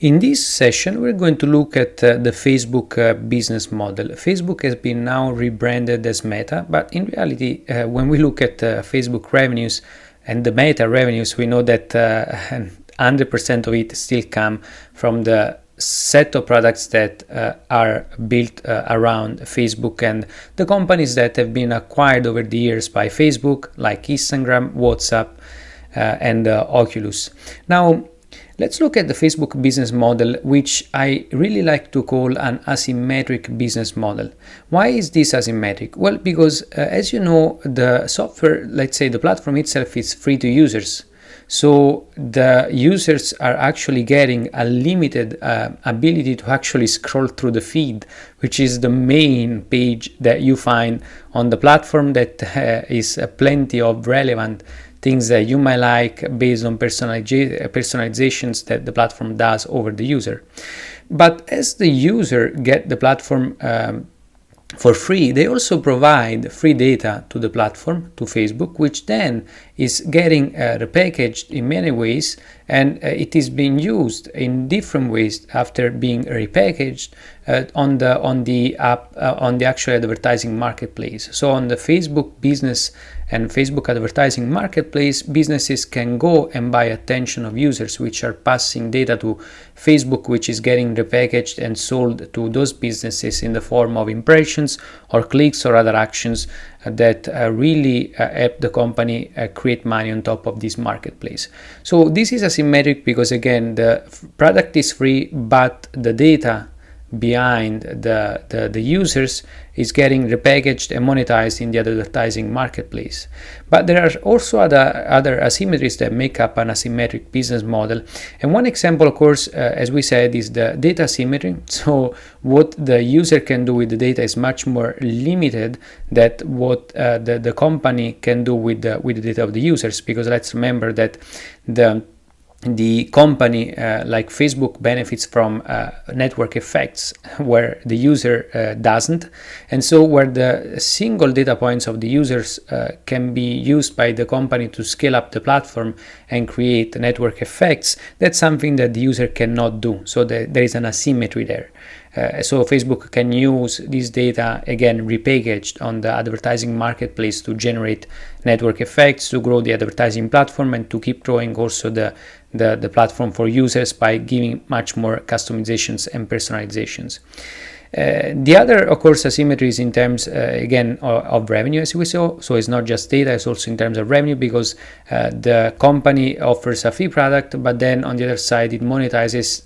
In this session, we're going to look at the Facebook business model. Facebook has been now rebranded as Meta, but in reality, when we look at Facebook revenues and the Meta revenues, we know that 100% of it still come from the set of products that are built around Facebook and the companies that have been acquired over the years by Facebook, like Instagram, WhatsApp, and Oculus. Now, let's look at the Facebook business model, which I really like to call an asymmetric business model. Why is this asymmetric? Well, because as you know, the software, let's say the platform itself, is free to users. So the users are actually getting a limited ability to actually scroll through the feed, which is the main page that you find on the platform that is plenty of relevant things that you might like based on personalizations that the platform does over the user. But as the user get the platform for free, they also provide free data to the platform, to Facebook, which then is getting repackaged in many ways, and it is being used in different ways after being repackaged on the actual advertising marketplace. So on the Facebook business and Facebook advertising marketplace, businesses can go and buy attention of users, which are passing data to Facebook, which is getting repackaged and sold to those businesses in the form of impressions or clicks or other actions that really help the company create money on top of this marketplace. So this is asymmetric because, again, the product is free, but the data behind the users is getting repackaged and monetized in the advertising marketplace. But there are also other asymmetries that make up an asymmetric business model. And one example, of course, as we said, is the data asymmetry. So what the user can do with the data is much more limited than what the company can do with the data of the users, because let's remember that the company like Facebook benefits from network effects where the user doesn't, and so where the single data points of the users can be used by the company to scale up the platform and create network effects, that's something that the user cannot do. So there is an asymmetry there. So Facebook can use this data, again, repackaged on the advertising marketplace to generate network effects, to grow the advertising platform, and to keep growing also the platform for users by giving much more customizations and personalizations. The other, of course, asymmetry is in terms, again, of revenue, as we saw. So it's not just data, it's also in terms of revenue, because the company offers a free product, but then on the other side, it monetizes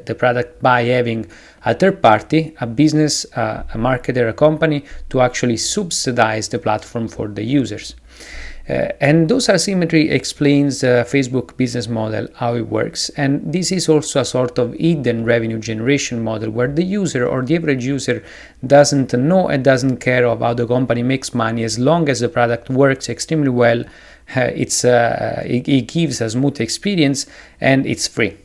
the product by having a third party, a business, a marketer, a company, to actually subsidize the platform for the users. And those asymmetry explains Facebook business model, how it works. And this is also a sort of hidden revenue generation model where the user or the average user doesn't know and doesn't care of how the company makes money. As long as the product works extremely well, it gives a smooth experience and it's free.